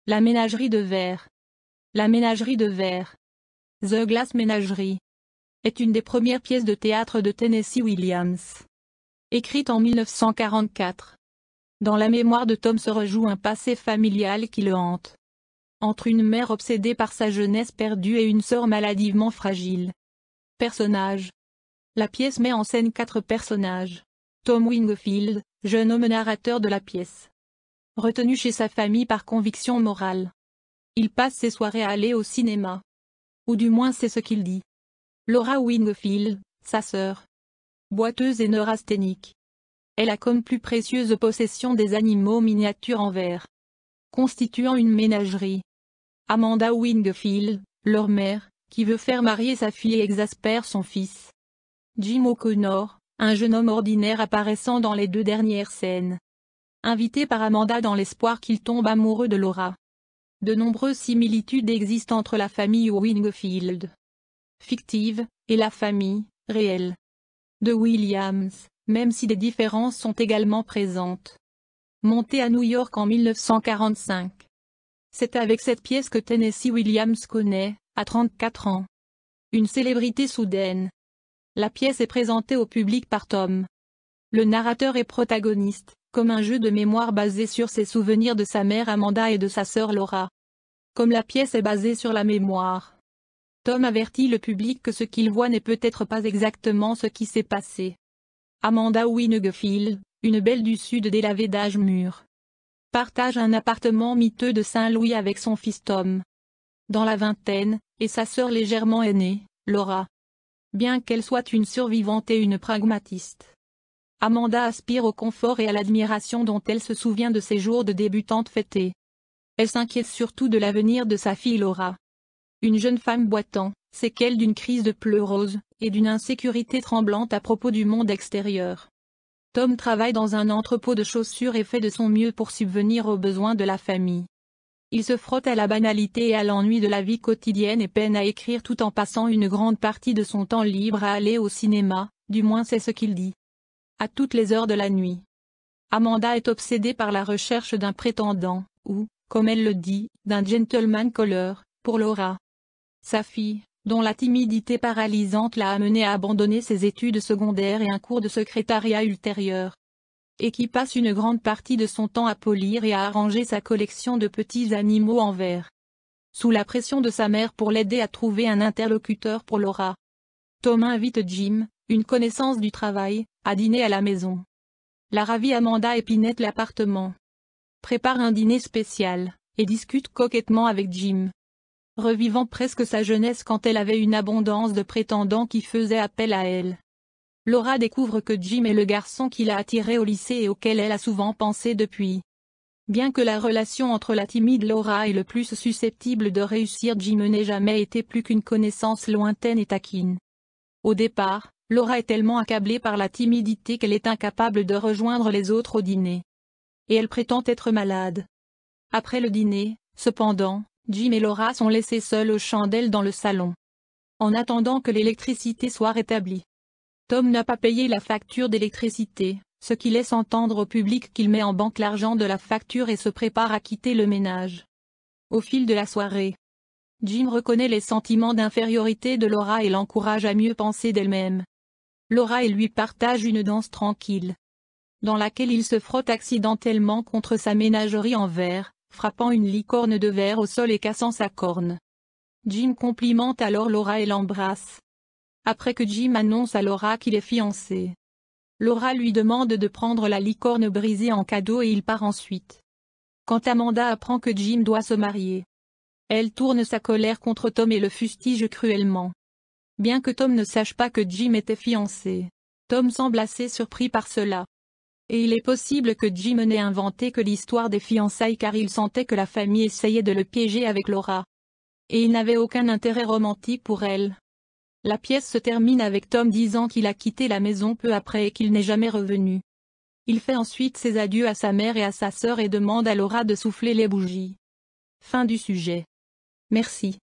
La ménagerie de verre. La ménagerie de verre. The Glass Menagerie est une des premières pièces de théâtre de Tennessee Williams. Écrite en 1944. Dans la mémoire de Tom se rejoue un passé familial qui le hante. Entre une mère obsédée par sa jeunesse perdue et une sœur maladivement fragile. Personnages. La pièce met en scène 4 personnages. Tom Wingfield, jeune homme narrateur de la pièce. Retenu chez sa famille par conviction morale. Il passe ses soirées à aller au cinéma. Ou du moins c'est ce qu'il dit. Laura Wingfield, sa sœur. Boiteuse et neurasthénique. Elle a comme plus précieuse possession des animaux miniatures en verre. Constituant une ménagerie. Amanda Wingfield, leur mère, qui veut faire marier sa fille et exaspère son fils. Jim O'Connor, un jeune homme ordinaire apparaissant dans les 2 dernières scènes. Invité par Amanda dans l'espoir qu'il tombe amoureux de Laura. De nombreuses similitudes existent entre la famille Wingfield, fictive, et la famille, réelle, de Williams, même si des différences sont également présentes. Montée à New York en 1945. C'est avec cette pièce que Tennessee Williams connaît, à 34 ans, une célébrité soudaine. La pièce est présentée au public par Tom. Le narrateur est protagoniste, comme un jeu de mémoire basé sur ses souvenirs de sa mère Amanda et de sa sœur Laura. Comme la pièce est basée sur la mémoire, Tom avertit le public que ce qu'il voit n'est peut-être pas exactement ce qui s'est passé. Amanda Wingfield, une belle du sud délavée d'âge mûr, partage un appartement miteux de Saint-Louis avec son fils Tom, dans la vingtaine, et sa sœur légèrement aînée, Laura. Bien qu'elle soit une survivante et une pragmatiste, Amanda aspire au confort et à l'admiration dont elle se souvient de ses jours de débutante fêtée. Elle s'inquiète surtout de l'avenir de sa fille Laura. Une jeune femme boitant, séquelle d'une crise de pleurose, et d'une insécurité tremblante à propos du monde extérieur. Tom travaille dans un entrepôt de chaussures et fait de son mieux pour subvenir aux besoins de la famille. Il se frotte à la banalité et à l'ennui de la vie quotidienne et peine à écrire tout en passant une grande partie de son temps libre à aller au cinéma, du moins c'est ce qu'il dit. À toutes les heures de la nuit. Amanda est obsédée par la recherche d'un prétendant, ou, comme elle le dit, d'un gentleman caller, pour Laura. Sa fille, dont la timidité paralysante l'a amenée à abandonner ses études secondaires et un cours de secrétariat ultérieur. Et qui passe une grande partie de son temps à polir et à arranger sa collection de petits animaux en verre. Sous la pression de sa mère pour l'aider à trouver un interlocuteur pour Laura, Tom invite Jim, une connaissance du travail, à dîner à la maison. La ravie Amanda épinette l'appartement. Prépare un dîner spécial, et discute coquettement avec Jim. Revivant presque sa jeunesse quand elle avait une abondance de prétendants qui faisaient appel à elle. Laura découvre que Jim est le garçon qui l'a attirée au lycée et auquel elle a souvent pensé depuis. Bien que la relation entre la timide Laura et le plus susceptible de réussir Jim n'ait jamais été plus qu'une connaissance lointaine et taquine. Au départ, Laura est tellement accablée par la timidité qu'elle est incapable de rejoindre les autres au dîner. Et elle prétend être malade. Après le dîner, cependant, Jim et Laura sont laissés seuls aux chandelles dans le salon. En attendant que l'électricité soit rétablie. Tom n'a pas payé la facture d'électricité, ce qui laisse entendre au public qu'il met en banque l'argent de la facture et se prépare à quitter le ménage. Au fil de la soirée, Jim reconnaît les sentiments d'infériorité de Laura et l'encourage à mieux penser d'elle-même. Laura et lui partagent une danse tranquille, dans laquelle il se frotte accidentellement contre sa ménagerie en verre, frappant une licorne de verre au sol et cassant sa corne. Jim complimente alors Laura et l'embrasse. Après que Jim annonce à Laura qu'il est fiancé, Laura lui demande de prendre la licorne brisée en cadeau et il part ensuite. Quand Amanda apprend que Jim doit se marier, elle tourne sa colère contre Tom et le fustige cruellement. Bien que Tom ne sache pas que Jim était fiancé, Tom semble assez surpris par cela. Et il est possible que Jim n'ait inventé que l'histoire des fiançailles car il sentait que la famille essayait de le piéger avec Laura. Et il n'avait aucun intérêt romantique pour elle. La pièce se termine avec Tom disant qu'il a quitté la maison peu après et qu'il n'est jamais revenu. Il fait ensuite ses adieux à sa mère et à sa sœur et demande à Laura de souffler les bougies. Fin du sujet. Merci.